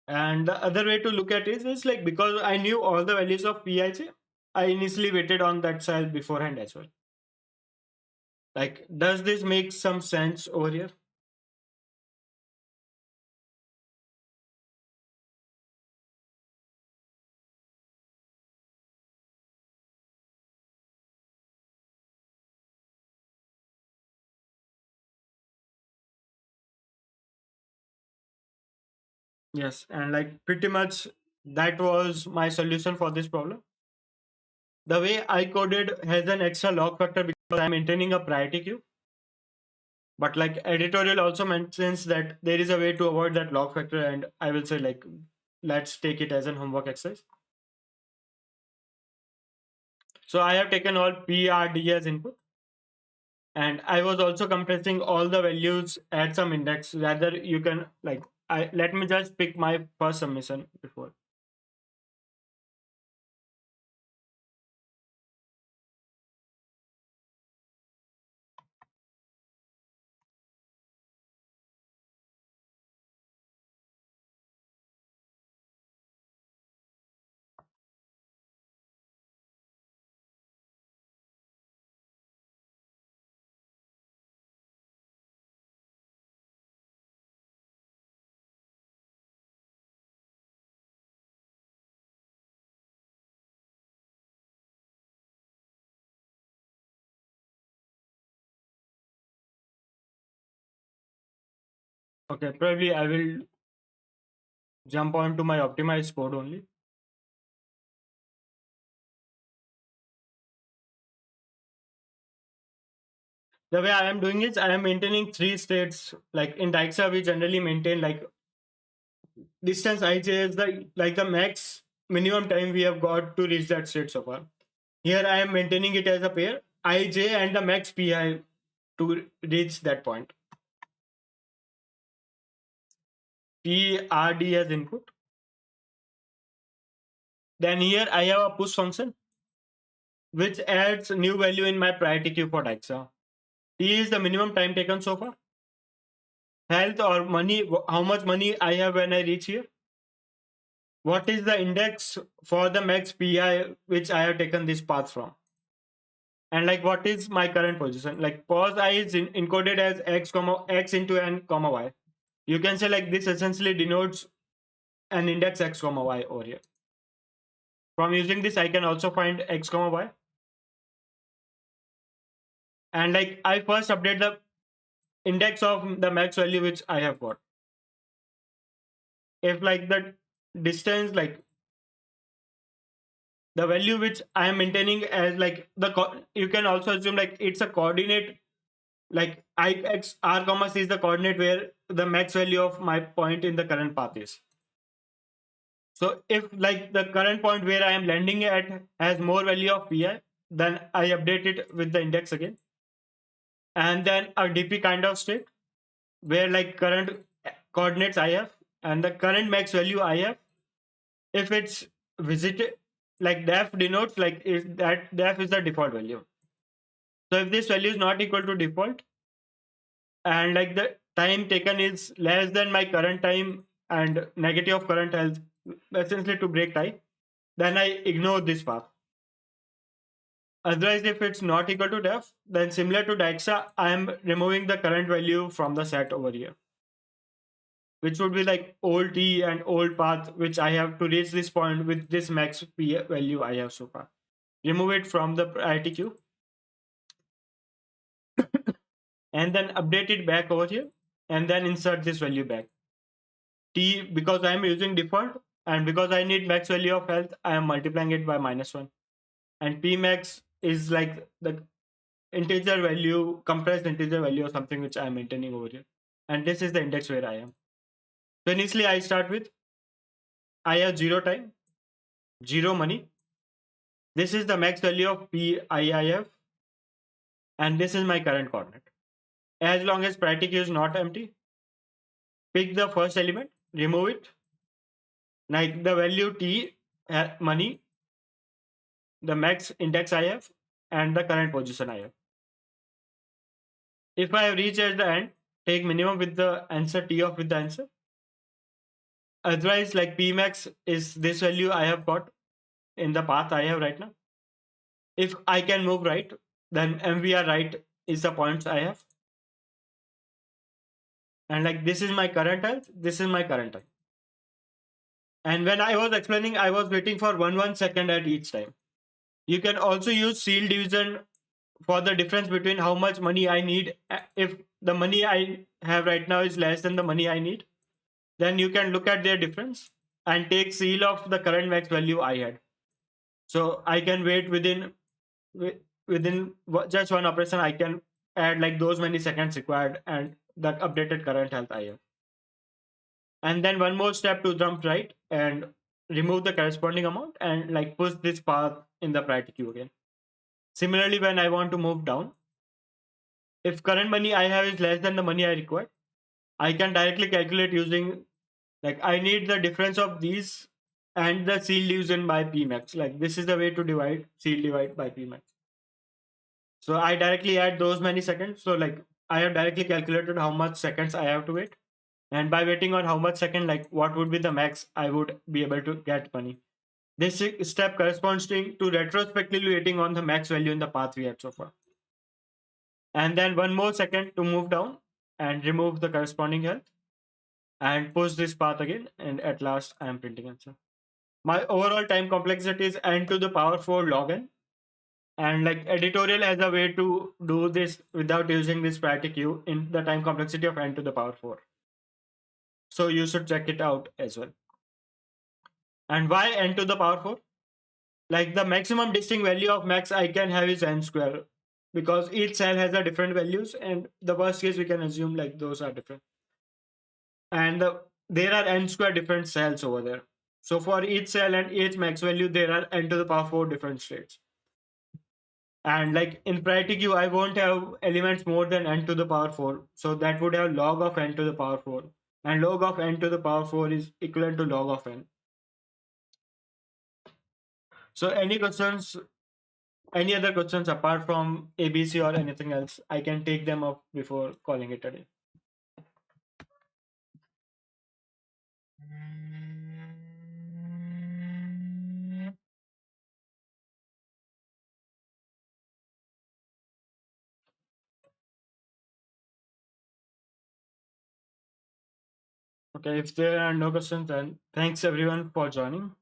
And the other way to look at it is like, because I knew all the values of PIJ, I initially waited on that cell beforehand as well. Like, does this make some sense over here? Yes, and like pretty much that was my solution for this problem. The way I coded has an extra log factor because I'm maintaining a priority queue. But like editorial also mentions that there is a way to avoid that log factor, and I will say like, let's take it as an homework exercise. So I have taken all PRD as input, and I was also compressing all the values at some index. Rather, you can like, let me just pick my first submission before. Okay, probably I will jump on to my optimized code only. The way I am doing is I am maintaining three states. Like in Dixa, we generally maintain like distance ij is the max minimum time we have got to reach that state so far. Here I am maintaining it as a pair, ij and the max pi to reach that point. PRD as input. Then here I have a push function which adds new value in my priority queue for Dixa. T is the minimum time taken so far. Health or money, how much money I have when I reach here. What is the index for the max pi which I have taken this path from? And like what is my current position? Like pos I is encoded as x comma x into n comma y. You can say like this essentially denotes an index x comma y over here. From using this, I can also find x comma y. And like I first update the index of the max value which I have got. If like the distance, like the value which I am maintaining as like you can also assume like it's a coordinate, like I x r comma c is the coordinate where the max value of my point in the current path is. So if like the current point where I am landing at has more value of pi, then I update it with the index again. And then a dp kind of state where like current coordinates I have and the current max value I have, if it's visited, like def denotes like if that def is the default value. So if this value is not equal to default and like the time taken is less than my current time and negative of current health, essentially to break tie, then I ignore this path. Otherwise, if it's not equal to def, then similar to Dixa, I am removing the current value from the set over here, which would be like old t and old path, which I have to reach this point with this max p value I have so far. Remove it from the priority queue and then update it back over here and then insert this value back. T, because I am using default and because I need max value of health, I am multiplying it by -1. and Pmax is like the integer value, compressed integer value or something which I'm maintaining over here. And this is the index where I am. So initially I start with I have 0 time, 0 money. This is the max value of PIIF, and this is my current coordinate. As long as priority queue is not empty, pick the first element, remove it, like the value T money, the max index I have, and the current position I have. If I have reached at the end, take minimum with the answer, T off with the answer. Otherwise, like Pmax is this value I have got in the path I have right now. If I can move right, then MVR right is the points I have. And like this is my current health, this is my current health. And when I was explaining, I was waiting for 1 second at each time. You can also use seal division for the difference between how much money I need. If the money I have right now is less than the money I need, then you can look at their difference and take seal of the current max value I had. So I can wait within just one operation. I can add like those many seconds required and that updated current health I have. And then one more step to jump right and remove the corresponding amount and like push this path in the priority queue again. Similarly, when I want to move down, if current money I have is less than the money I require, I can directly calculate using like I need the difference of these and the seal division by Pmax. Like this is the way to divide seal divide by Pmax. So I directly add those many seconds. So like I have directly calculated how much seconds I have to wait. And by waiting on how much second, like what would be the max I would be able to get money. This step corresponds to retrospectively waiting on the max value in the path we had so far. And then one more second to move down and remove the corresponding health and push this path again. And at last I am printing answer. My overall time complexity is n to the power 4 log n. And like editorial has a way to do this without using this priority queue in the time complexity of n to the power 4. So you should check it out as well. And why n to the power 4? Like the maximum distinct value of max I can have is n square because each cell has a different values and the worst case we can assume like those are different. And there are n square different cells over there. So for each cell and each max value, there are n to the power 4 different states. And like in priority queue, I won't have elements more than n to the power 4. So that would have log of n to the power 4. And log of n to the power 4 is equivalent to log of n. So any questions, any other questions apart from ABC or anything else, I can take them up before calling it a day. Okay, if there are no questions, then thanks everyone for joining.